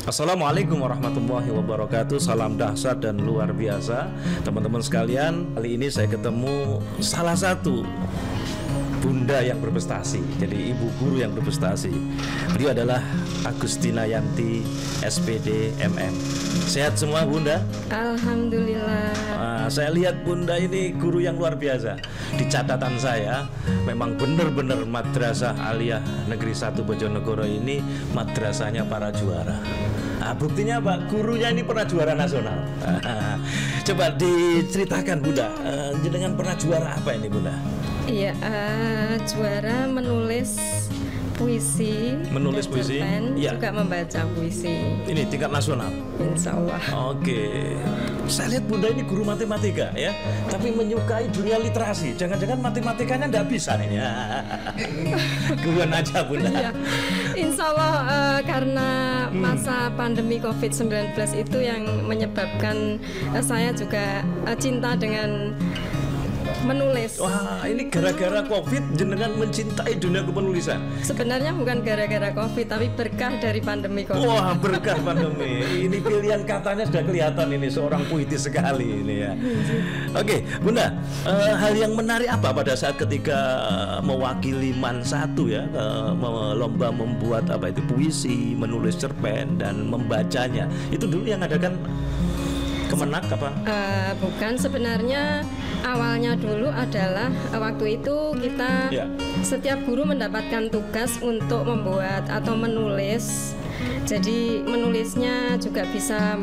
Assalamualaikum warahmatullahi wabarakatuh. Salam dahsyat dan luar biasa, teman-teman sekalian. Kali ini saya ketemu salah satu bunda yang berprestasi, jadi ibu guru yang berprestasi. Beliau adalah Agustina Yanti, SPD MM. Sehat semua bunda? Alhamdulillah. Saya lihat bunda ini guru yang luar biasa. Di catatan saya, memang benar-benar Madrasah Aliyah Negeri 1 Bojonegoro ini madrasahnya para juara. Buktinya apa? Gurunya ini pernah juara nasional. Coba diceritakan bunda, jenengan pernah juara apa ini bunda? Iya, juara menulis puisi. Menulis puisi, ya. Juga membaca puisi. Ini tingkat nasional. Insya Allah. Oke. Saya lihat bunda ini guru matematika ya, tapi menyukai dunia literasi. Jangan-jangan matematikanya nggak bisa nih ya. Guruan aja bunda. Ya. Insya Allah karena masa pandemi COVID-19 itu yang menyebabkan saya juga cinta dengan menulis. Wah, ini gara-gara COVID jenengan mencintai dunia kepenulisan. Sebenarnya bukan gara-gara COVID, tapi berkah dari pandemi COVID. Wah, berkah pandemi. Ini pilihan katanya sudah kelihatan, ini seorang puitis sekali ini ya. Oke, bunda, hal yang menarik apa pada saat ketika mewakili MAN 1 ya, lomba membuat apa itu puisi, menulis cerpen dan membacanya. Itu dulu yang adakan Kemenak apa? Bukan, sebenarnya awalnya dulu adalah waktu itu kita setiap guru mendapatkan tugas untuk membuat atau menulis. Jadi menulisnya juga bisa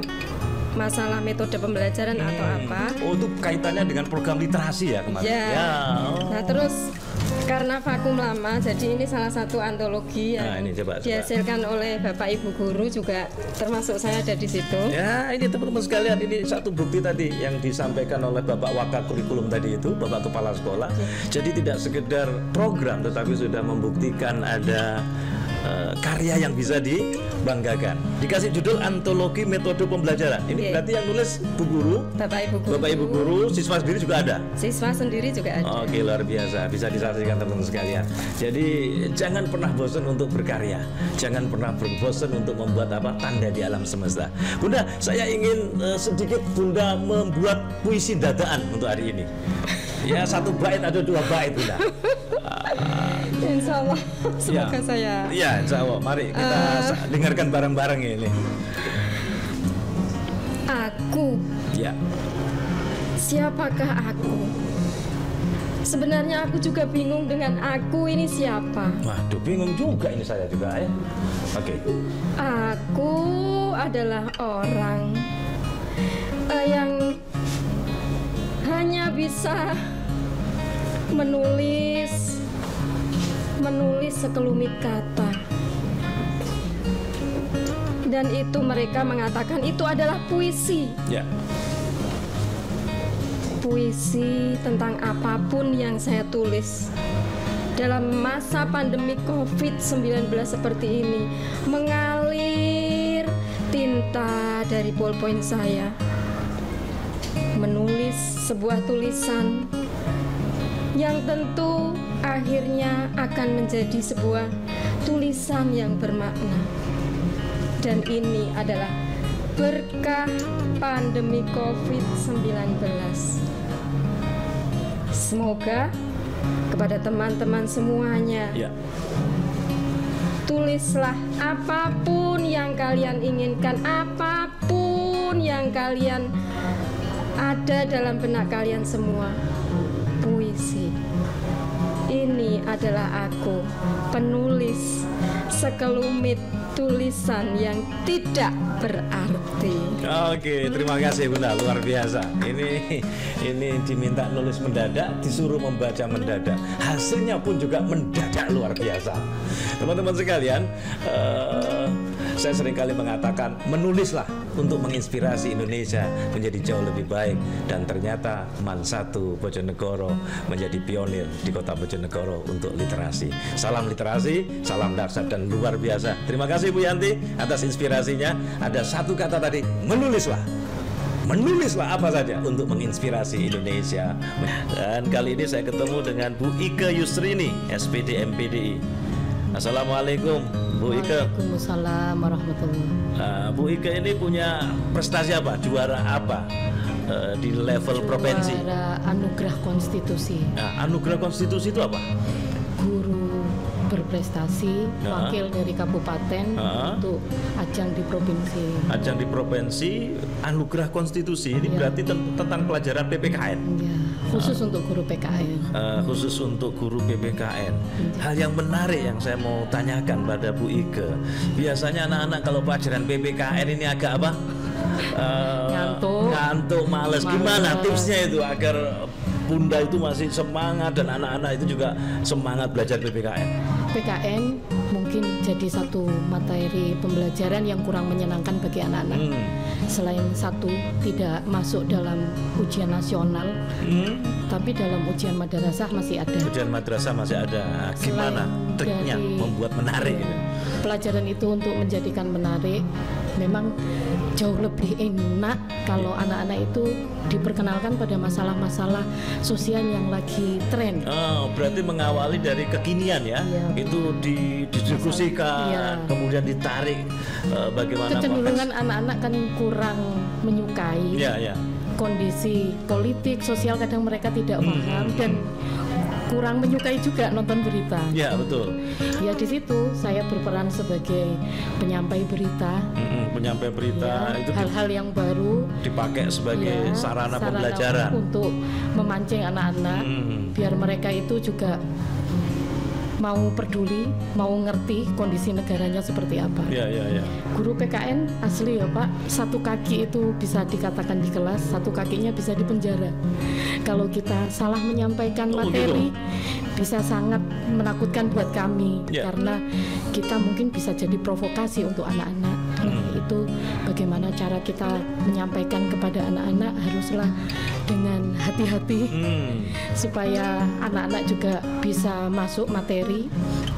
masalah metode pembelajaran atau apa. Oh, itu kaitannya dengan program literasi ya kemarin? Ya. Nah terus karena vakum lama, jadi ini salah satu antologi yang dihasilkan oleh Bapak Ibu Guru, juga termasuk saya ada di situ. Ya, ini teman-teman sekalian, ini satu bukti tadi yang disampaikan oleh Bapak Wakil Kurikulum tadi itu, Bapak Kepala Sekolah. Jadi tidak sekedar program, tetapi sudah membuktikan ada karya yang bisa dibanggakan. Dikasih judul antologi metode pembelajaran. Ini berarti yang nulis Bu Guru, Bapak Ibu Guru. Bapak Ibu Guru, siswa sendiri juga ada. Siswa sendiri juga ada. Oke, luar biasa. Bisa disaksikan teman-teman sekalian. Jadi jangan pernah bosan untuk berkarya. Jangan pernah bosan untuk membuat apa tanda di alam semesta. Bunda, saya ingin sedikit Bunda membuat puisi dadaan untuk hari ini. Ya, 1 bait atau 2 bait bunda. Insya Allah, semoga saya. Iya, insya Allah. Mari kita dengarkan bareng-bareng ini. Aku. Ya. Siapakah aku? Sebenarnya aku juga bingung dengan aku ini siapa. Waduh, bingung juga ini saya juga ya. Oke. Aku adalah orang yang hanya bisa menulis sekelumit kata, dan itu mereka mengatakan itu adalah puisi. Ya. Puisi tentang apapun yang saya tulis dalam masa pandemi COVID-19 seperti ini, mengalir tinta dari ballpoint saya, menulis sebuah tulisan yang tentu akhirnya akan menjadi sebuah tulisan yang bermakna. Dan ini adalah berkah pandemi COVID-19. Semoga kepada teman-teman semuanya, tulislah apapun yang kalian inginkan, apapun yang kalian ada dalam benak kalian semua. Puisi ini adalah aku, penulis sekelumit tulisan yang tidak berarti. Oke, terima kasih bunda, luar biasa. Ini diminta nulis mendadak, disuruh membaca mendadak. Hasilnya pun juga mendadak, luar biasa. Teman-teman sekalian, saya seringkali mengatakan menulislah untuk menginspirasi Indonesia menjadi jauh lebih baik. Dan ternyata MAN 1 Bojonegoro menjadi pionir di kota Bojonegoro untuk literasi. Salam literasi, salam dahsyat dan luar biasa. Terima kasih Bu Yanti atas inspirasinya. Ada satu kata tadi, menulislah. Menulislah apa saja untuk menginspirasi Indonesia. Dan kali ini saya ketemu dengan Bu Ike Yusrini, SPD MPDI. Assalamualaikum Bu Ike. Waalaikumsalam warahmatullahi. Bu Ike ini punya prestasi apa? Juara apa di level provinsi? Juara Anugerah Konstitusi. Nah, Anugerah Konstitusi itu apa? Guru berprestasi, wakil dari kabupaten untuk ajang di provinsi. Ajang di provinsi, Anugerah Konstitusi ini berarti tentang pelajaran PPKN. Ya, khusus untuk guru PKN. Khusus untuk guru PPKN. Hal yang menarik yang saya mau tanyakan pada Bu Ike, biasanya anak-anak kalau pelajaran PPKN ini agak apa? Ngantuk, males. Gimana tipsnya itu agar Bunda itu masih semangat dan anak-anak itu juga semangat belajar PPKN? PKN mungkin jadi satu materi pembelajaran yang kurang menyenangkan bagi anak-anak. Selain satu tidak masuk dalam ujian nasional, tapi dalam ujian madrasah masih ada. Ujian madrasah masih ada. Gimana triknya membuat menarik? Pelajaran itu untuk menjadikan menarik memang jauh lebih enak kalau anak-anak itu diperkenalkan pada masalah-masalah sosial yang lagi tren. Berarti mengawali dari kekinian ya, itu didiskusikan, kemudian ditarik bagaimana kecenderungan anak-anak kan kurang menyukai kondisi politik sosial, kadang mereka tidak paham dan kurang menyukai juga nonton berita. Ya betul. Ya di situ saya berperan sebagai penyampai berita. Penyampai berita itu hal-hal yang baru dipakai sebagai sarana pembelajaran untuk memancing anak-anak biar mereka itu juga mau peduli, mau ngerti kondisi negaranya seperti apa. Guru PKN asli ya Pak, satu kaki itu bisa dikatakan di kelas, satu kakinya bisa di penjara. Kalau kita salah menyampaikan materi, bisa sangat menakutkan buat kami, karena kita mungkin bisa jadi provokasi untuk anak-anak. Itu bagaimana cara kita menyampaikan kepada anak-anak haruslah dengan hati-hati supaya anak-anak juga bisa masuk materi.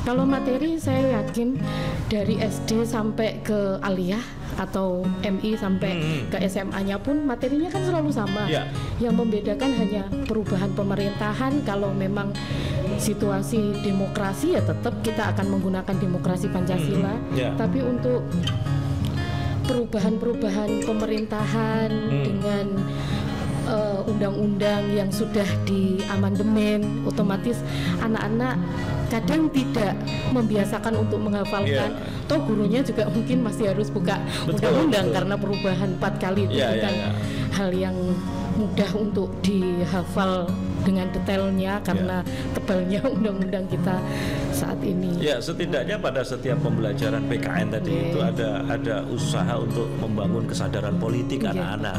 Kalau materi saya yakin dari SD sampai ke aliyah atau MI sampai ke SMA-nya pun materinya kan selalu sama. Yang membedakan hanya perubahan pemerintahan. Kalau memang situasi demokrasi ya tetap kita akan menggunakan demokrasi Pancasila. Tapi untuk perubahan-perubahan pemerintahan dengan undang-undang yang sudah diamandemen, otomatis anak-anak kadang tidak membiasakan untuk menghafalkan. Toh gurunya juga mungkin masih harus buka undang-undang karena perubahan 4 kali itu bukan hal yang mudah untuk dihafal dengan detailnya karena tebalnya undang-undang kita saat ini. Ya, setidaknya pada setiap pembelajaran PKN tadi itu ada usaha untuk membangun kesadaran politik anak-anak.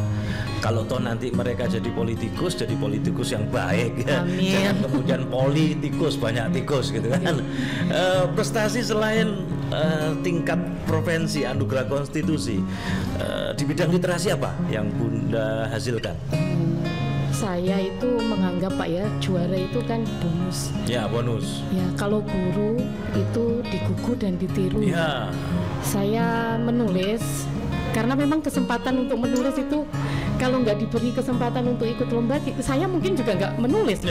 Kalau toh nanti mereka jadi politikus yang baik ya. Jangan kemudian politikus banyak tikus gitu kan. Prestasi selain tingkat provinsi Anugerah Konstitusi di bidang literasi apa yang Bunda hasilkan? Saya itu menganggap Pak ya, juara itu kan bonus. Ya, bonus. Ya, kalau guru itu digugu dan ditiru. Saya menulis karena memang kesempatan untuk menulis itu kalau nggak diberi kesempatan untuk ikut lomba, saya mungkin juga nggak menulis.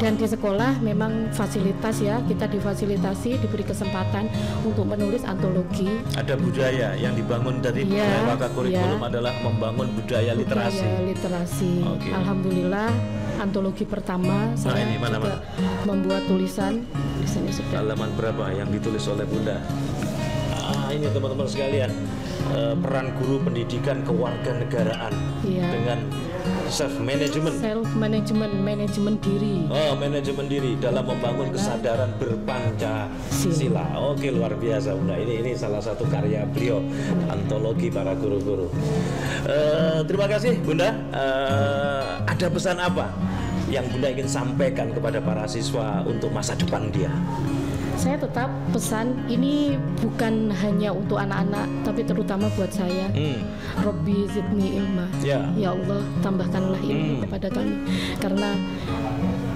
Dan di sekolah memang fasilitas ya, kita difasilitasi, diberi kesempatan untuk menulis antologi. Ada budaya yang dibangun dari lembaga kurikulum adalah membangun budaya literasi. Alhamdulillah antologi pertama saya juga membuat tulisan. Halaman berapa yang ditulis oleh Bunda? Ini teman-teman sekalian, peran guru pendidikan kewarganegaraan dengan manajemen diri. Manajemen diri dalam membangun kesadaran berpancasila. Oke, luar biasa Bunda. Ini salah satu karya beliau, antologi para guru-guru. Terima kasih Bunda. Ada pesan apa yang Bunda ingin sampaikan kepada para siswa untuk masa depan dia? Saya tetap pesan ini bukan hanya untuk anak-anak tapi terutama buat saya. Robbi zidni ilma. Ya Allah, tambahkanlah ilmu kepada kami, karena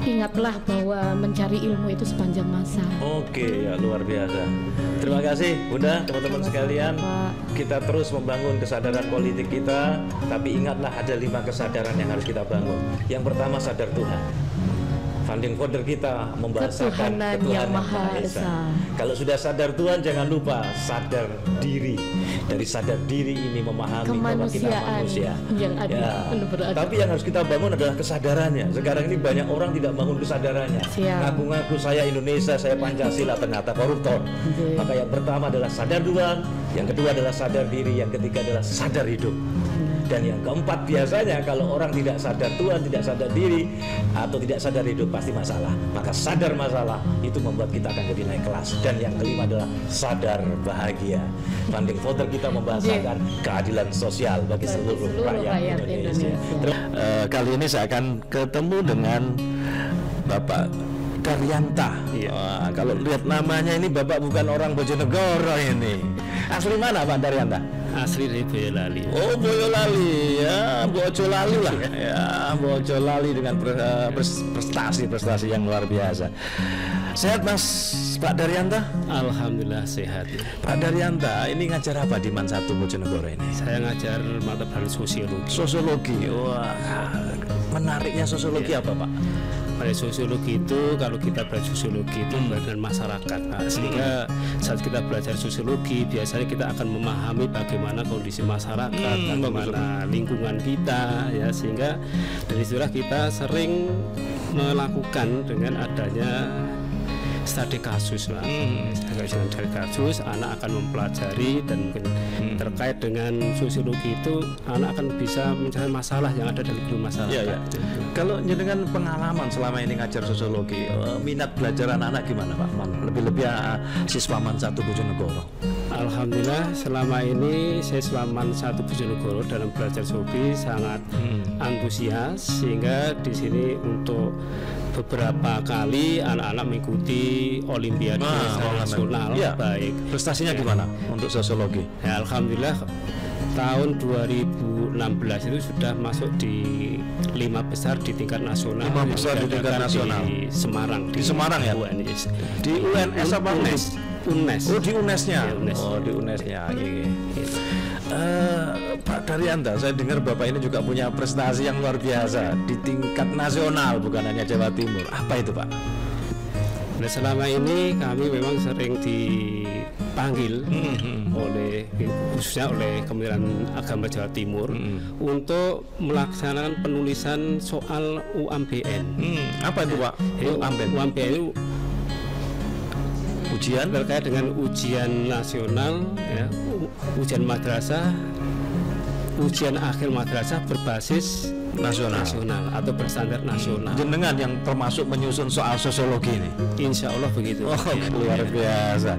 ingatlah bahwa mencari ilmu itu sepanjang masa. Oke, ya luar biasa. Terima kasih Bunda, teman-teman sekalian. Kita terus membangun kesadaran politik kita, tapi ingatlah ada 5 kesadaran yang harus kita bangun. Yang pertama, sadar Tuhan. Founding father kita membahasakan Ketuhanan yang Maha Esa. Kalau sudah sadar Tuhan, jangan lupa sadar diri. Dari sadar diri ini memahami bahwa kita manusia yang ada, tapi yang harus kita bangun adalah kesadarannya. Sekarang ini banyak orang tidak bangun kesadarannya. Ngaku-ngaku saya Indonesia, saya Pancasila, ternyata koruptor. Maka yang pertama adalah sadar Tuhan, yang kedua adalah sadar diri, yang ketiga adalah sadar hidup. Dan yang keempat, biasanya kalau orang tidak sadar Tuhan, tidak sadar diri, atau tidak sadar hidup, pasti masalah. Maka sadar masalah itu membuat kita akan jadi naik kelas. Dan yang kelima adalah sadar bahagia. Founding father kita membahasakan keadilan sosial bagi seluruh rakyat Indonesia. Kali ini saya akan ketemu dengan Bapak Daryanta. Kalau lihat namanya ini Bapak bukan orang Bojonegoro ini. Asli mana Pak Daryanta? Asli dari Boyolali. Oh, Boyolali ya, Boyolali lah ya, Boyolali dengan prestasi-prestasi yang luar biasa. Sehat Mas Pak Daryanta? Alhamdulillah sehat. Pak Daryanta ini ngajar apa di MAN 1 Bojonegoro ini? Saya ngajar mata pelajaran sosiologi. Sosiologi, wah menariknya sosiologi apa Pak? Pada sosiologi itu, kalau kita belajar sosiologi itu dengan masyarakat, Pak. Sehingga saat kita belajar sosiologi, biasanya kita akan memahami bagaimana kondisi masyarakat, bagaimana lingkungan kita, ya. Sehingga dari situlah kita sering melakukan dengan adanya studi kasus, Pak. Studi kasus, anak akan mempelajari dan mungkin terkait dengan sosiologi itu, anak akan bisa mencari masalah yang ada dalam hidup masyarakat. Kalau dengan pengalaman selama ini ngajar sosiologi, minat belajar anak-anak gimana Pak? Lebih-lebih siswa MAN 1 Bojonegoro. Alhamdulillah selama ini siswa MAN 1 Bojonegoro dalam belajar sosiologi sangat antusias, sehingga di sini untuk beberapa kali anak-anak mengikuti Olimpiade nasional. Baik, prestasinya gimana untuk sosiologi? Ya, alhamdulillah tahun 2016 itu sudah masuk di 5 besar di tingkat nasional. 5 besar di tingkat nasional di Semarang. Di Semarang ya? UNS. Di UNS apa UNES? UNES. Oh, di UNES-nya. UNES. Oh, di UNES-nya. Pak Daryanta, saya dengar Bapak ini juga punya prestasi yang luar biasa di tingkat nasional, bukan hanya Jawa Timur. Apa itu Pak? Nah, selama ini kami memang sering dipanggil khususnya oleh Kementerian Agama Jawa Timur untuk melaksanakan penulisan soal UMBN. Apa itu Pak? UMBN itu ujian terkait dengan ujian nasional, ya, ujian madrasah, ujian akhir madrasah berbasis nasional atau berstandar nasional. Jenengan yang termasuk menyusun soal sosiologi ini? Insya Allah begitu. Oh, luar biasa.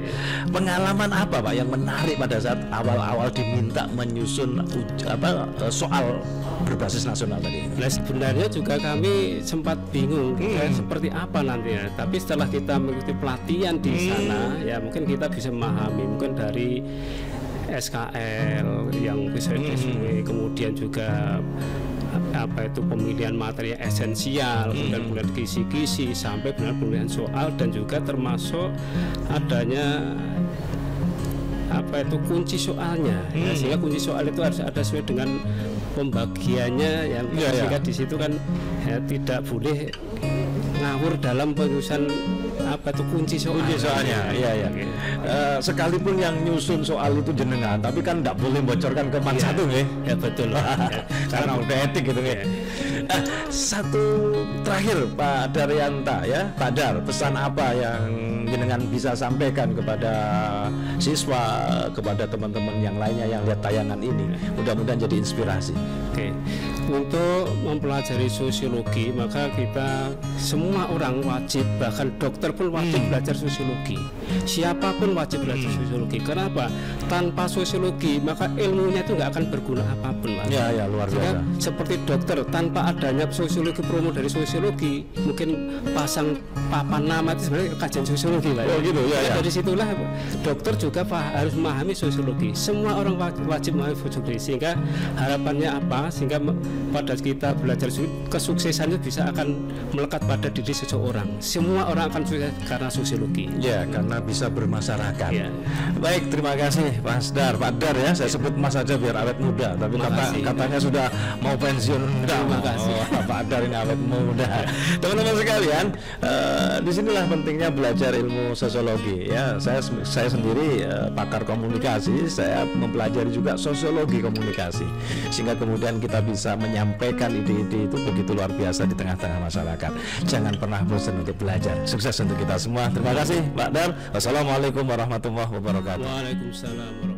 Pengalaman apa Pak yang menarik pada saat awal-awal diminta menyusun soal berbasis nasional tadi? Nah, sebenarnya juga kami sempat bingung seperti apa nantinya. Tapi setelah kita mengikuti pelatihan di sana, ya mungkin kita bisa memahami mungkin dari SKL yang bisa kemudian juga pemilihan materi esensial, kemudian kisi-kisi sampai benar pemilihan soal, dan juga termasuk adanya kunci soalnya. Ya, sehingga kunci soal itu harus ada sesuai dengan pembagiannya yang sehingga di situ kan tidak boleh ngawur dalam penyusunan kunci soalnya. Iya. Sekalipun yang nyusun soal itu jenengan, tapi kan tidak boleh bocorkan ke MAN 1 ya. Ya betul. Karena udah etik gitu ya. Satu terakhir Pak Daryanta ya, Pak Dar, pesan apa yang jenengan bisa sampaikan kepada siswa, kepada teman-teman yang lainnya yang lihat tayangan ini, mudah-mudahan jadi inspirasi. Oke. Untuk mempelajari sosiologi, maka kita semua orang wajib, bahkan dokter pun wajib belajar sosiologi. Siapapun wajib belajar sosiologi. Kenapa? Tanpa sosiologi maka ilmunya itu nggak akan berguna apapun, Mas. Ya, luar biasa. Seperti dokter, tanpa adanya sosiologi, promo dari sosiologi, mungkin pasang papan nama itu sebenarnya kajian sosiologi, Pak. Oh gitu ya. Dari situlah dokter juga harus memahami sosiologi. Semua orang wajib memahami sosiologi, sehingga harapannya apa? Sehingga pada kita belajar kesuksesan itu bisa akan melekat pada diri seseorang. Semua orang akan sukses belajar karena sosiologi. Ya, karena bisa bermasyarakat. Ya. Baik, terima kasih Mas Dar, Pak Dar ya. Saya sebut Mas aja biar awet muda. Tapi katanya sudah mau pensiun. Terima kasih. Pak Dar ini awet muda. Teman-teman sekalian, disinilah pentingnya belajar ilmu sosiologi. Ya, saya sendiri pakar komunikasi. Saya mempelajari juga sosiologi komunikasi, sehingga kemudian kita bisa menyampaikan ide-ide itu begitu luar biasa di tengah-tengah masyarakat. Jangan pernah bosan untuk belajar. Sukses untuk kita semua. Terima kasih Pak Dar. Wassalamualaikum warahmatullahi wabarakatuh. Waalaikumsalam warahmatullahi wabarakatuh.